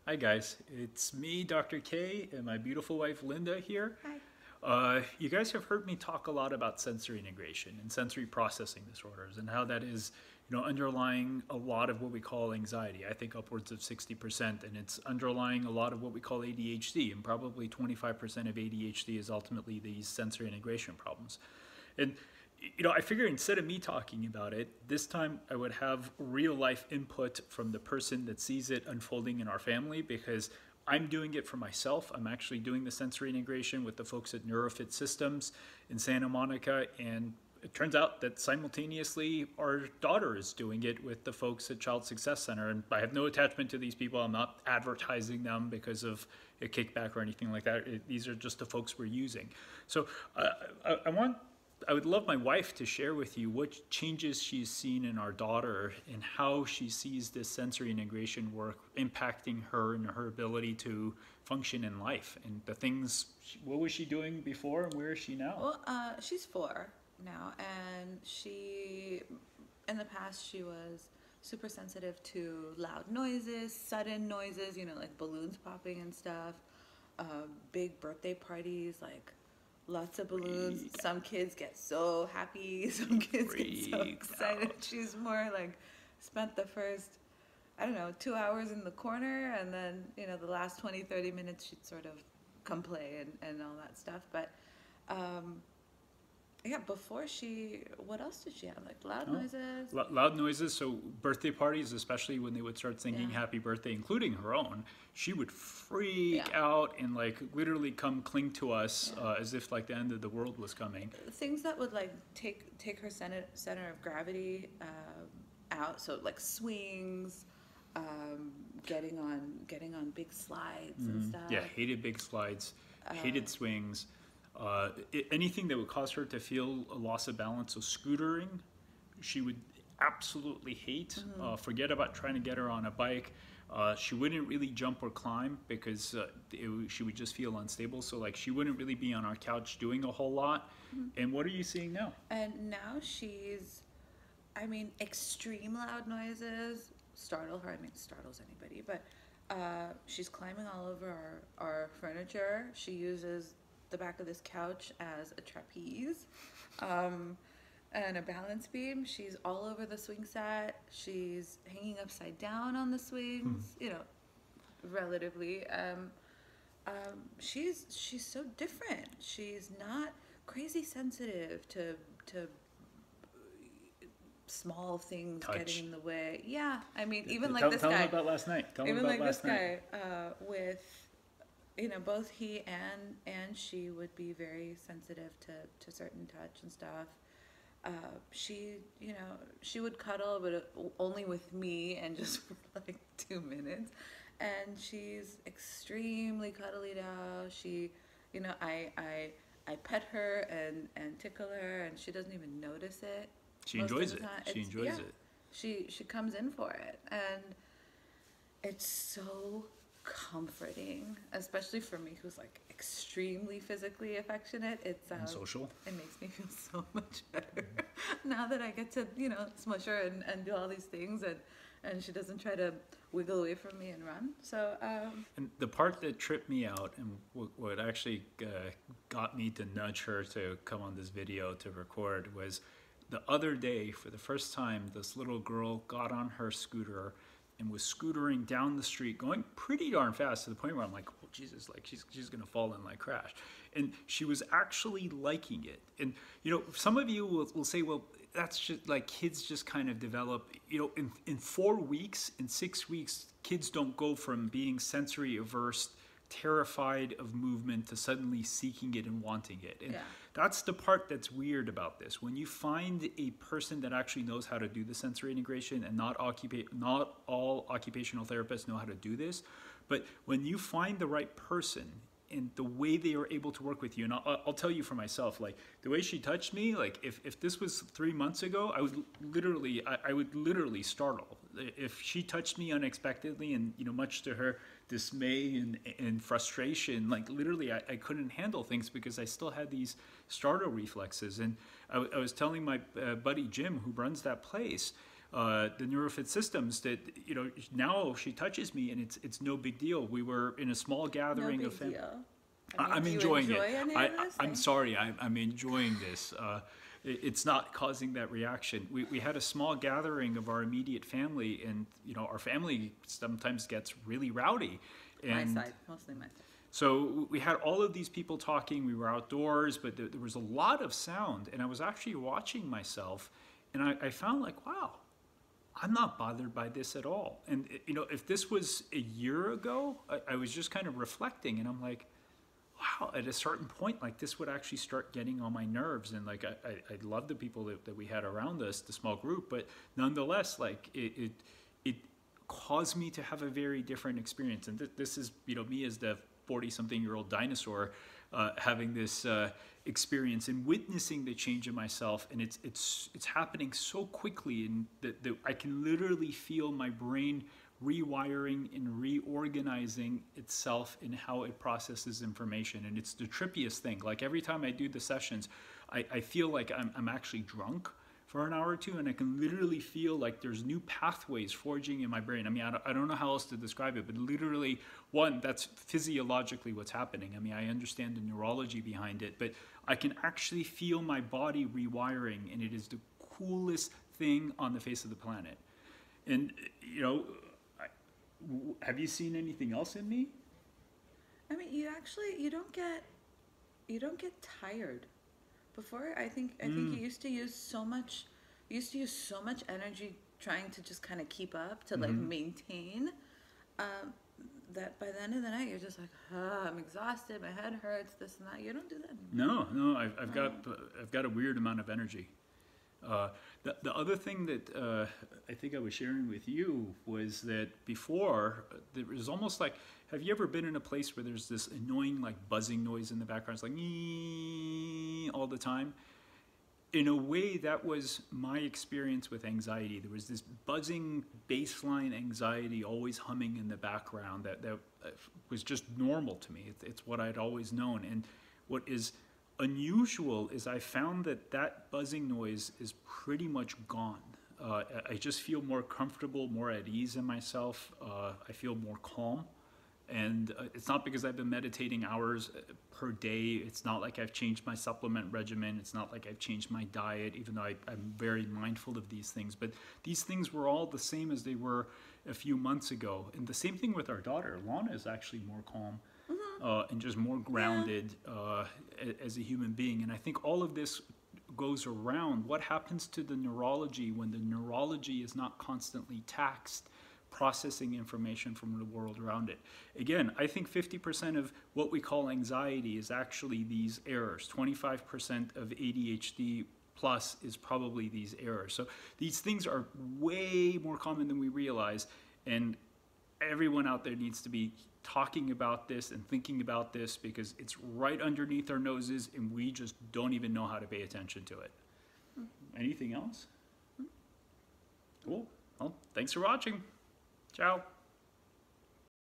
Hi guys, it's me, Dr. K, and my beautiful wife Linda here. Hi. You guys have heard me talk a lot about sensory integration and sensory processing disorders and how that is, underlying a lot of what we call anxiety. I think upwards of 60%, and it's underlying a lot of what we call ADHD, and probably 25% of ADHD is ultimately these sensory integration problems. And I figure instead of me talking about it, this time I would have real life input from the person that sees it unfolding in our family because I'm doing it for myself. I'm actually doing the sensory integration with the folks at Neurofit Systems in Santa Monica, and it turns out that simultaneously our daughter is doing it with the folks at Child Success Center. And I have no attachment to these people. I'm not advertising them because of a kickback or anything like that. These are just the folks we're using. So I would love my wife to share with you what changes she's seen in our daughter and how she sees this sensory integration work impacting her and her ability to function in life and the things. What was she doing before and where is she now? Well, she's 4 now, and in the past, she was super sensitive to loud noises, sudden noises, like balloons popping and stuff, big birthday parties, like lots of balloons. Freak Some kids get so happy, some kids get so excited. out. She's more like spent the first, I don't know, 2 hours in the corner, and then, the last 20, 30 minutes she'd sort of come play and all that stuff. But yeah, before what else did she have? Like loud Oh, noises? loud noises. So birthday parties, especially when they would start singing Yeah. happy birthday, including her own, she would freak Yeah. out and like literally come cling to us Yeah. as if like the end of the world was coming. Things that would like take her center of gravity out. So like swings, getting on big slides and stuff. Yeah, hated big slides, hated swings, anything that would cause her to feel a loss of balance. So scootering, she would absolutely hate. Forget about trying to get her on a bike. She wouldn't really jump or climb because she would just feel unstable. So like she wouldn't really be on our couch doing a whole lot. And what are you seeing now? And now extreme loud noises startle her. Startles anybody, but she's climbing all over our furniture. She uses the back of this couch as a trapeze and a balance beam. She's all over the swing set. She's hanging upside down on the swings, relatively. She's so different. She's not crazy sensitive to small things Touch. getting in the way. Yeah, even like tell, this tell guy. me about last night. Tell me Even about like last this night. guy with, both he and she would be very sensitive to certain touch and stuff. She would cuddle, but only with me and just for like 2 minutes. And she's extremely cuddly now. She, I pet her and tickle her, and she doesn't even notice it. She Most of enjoys the it. time. She enjoys it. She comes in for it, and it's so comforting, especially for me who's like extremely physically affectionate. And social. It makes me feel so much better now that I get to smush her and do all these things, and she doesn't try to wiggle away from me and run. So And the part that tripped me out and what actually got me to nudge her to come on this video to record was the other day, for the first time, this little girl got on her scooter and was scootering down the street, going pretty darn fast to the point where I'm like, oh Jesus, like she's gonna fall and like crash. And she was actually liking it. And some of you will say, well, that's just like kids just kind of develop, in 4 weeks, in 6 weeks, kids don't go from being sensory averse, terrified of movement to suddenly seeking it and wanting it. And Yeah. that's the part that's weird about this. When you find a person that actually knows how to do the sensory integration, and not all occupational therapists know how to do this, but when you find the right person and the way they are able to work with you, and I'll tell you for myself, like the way she touched me, like if this was 3 months ago, I would literally startle. If she touched me unexpectedly and much to her dismay and frustration, like literally I couldn't handle things because I still had these startle reflexes. And I was telling my buddy Jim, who runs that place, the neurofit systems that, you know, now she touches me and it's no big deal. We were in a small gathering No of big family. deal. I'm do you enjoying enjoy it. any of this? I'm sorry, I'm enjoying this. It's not causing that reaction. We had a small gathering of our immediate family, and you know, our family sometimes gets really rowdy. And My side, mostly my side. so we had all of these people talking. We were outdoors, but there was a lot of sound, and I was actually watching myself, and I found like, wow, I'm not bothered by this at all. And you know, if this was a year ago, I was just kind of reflecting, and I'm like, wow, at a certain point, like this would actually start getting on my nerves. And like, I love the people that we had around us, the small group, but nonetheless, like it caused me to have a very different experience. And this is, you know, me as the 40-something-year-old dinosaur, having this experience and witnessing the change in myself. And it's happening so quickly, and that I can literally feel my brain rewiring and reorganizing itself in how it processes information. And it's the trippiest thing. Like every time I do the sessions, I feel like I'm actually drunk for an hour or two, and I can literally feel like there's new pathways forging in my brain. I mean, I don't know how else to describe it, but literally, one, that's physiologically what's happening. I mean, I understand the neurology behind it, but I can actually feel my body rewiring, and it is the coolest thing on the face of the planet. And, you know, have you seen anything else in me? I mean, you don't get tired. Before, I think you used to use so much energy trying to just kind of keep up to like maintain, that by the end of the night you're just like, I'm exhausted, my head hurts, this and that. You don't do that anymore. No, I've got a weird amount of energy. The other thing that I think I was sharing with you was that before, there was almost like, have you ever been in a place where there's this annoying like buzzing noise in the background? It's like all the time. In a way, that was my experience with anxiety. There was this buzzing baseline anxiety always humming in the background that was just normal to me. It's what I'd always known. And what is unusual is I found that buzzing noise is pretty much gone. I just feel more comfortable, more at ease in myself. I feel more calm. And it's not because I've been meditating hours per day. It's not like I've changed my supplement regimen. It's not like I've changed my diet, even though I'm very mindful of these things. But these things were all the same as they were a few months ago. And the same thing with our daughter. Lana is actually more calm. And just more grounded as a human being. And I think all of this goes around what happens to the neurology when the neurology is not constantly taxed processing information from the world around it. Again, I think 50% of what we call anxiety is actually these errors. 25% of ADHD plus is probably these errors. So these things are way more common than we realize, and everyone out there needs to be talking about this and thinking about this because it's right underneath our noses and we just don't even know how to pay attention to it. Anything else? Cool. Well, thanks for watching. Ciao.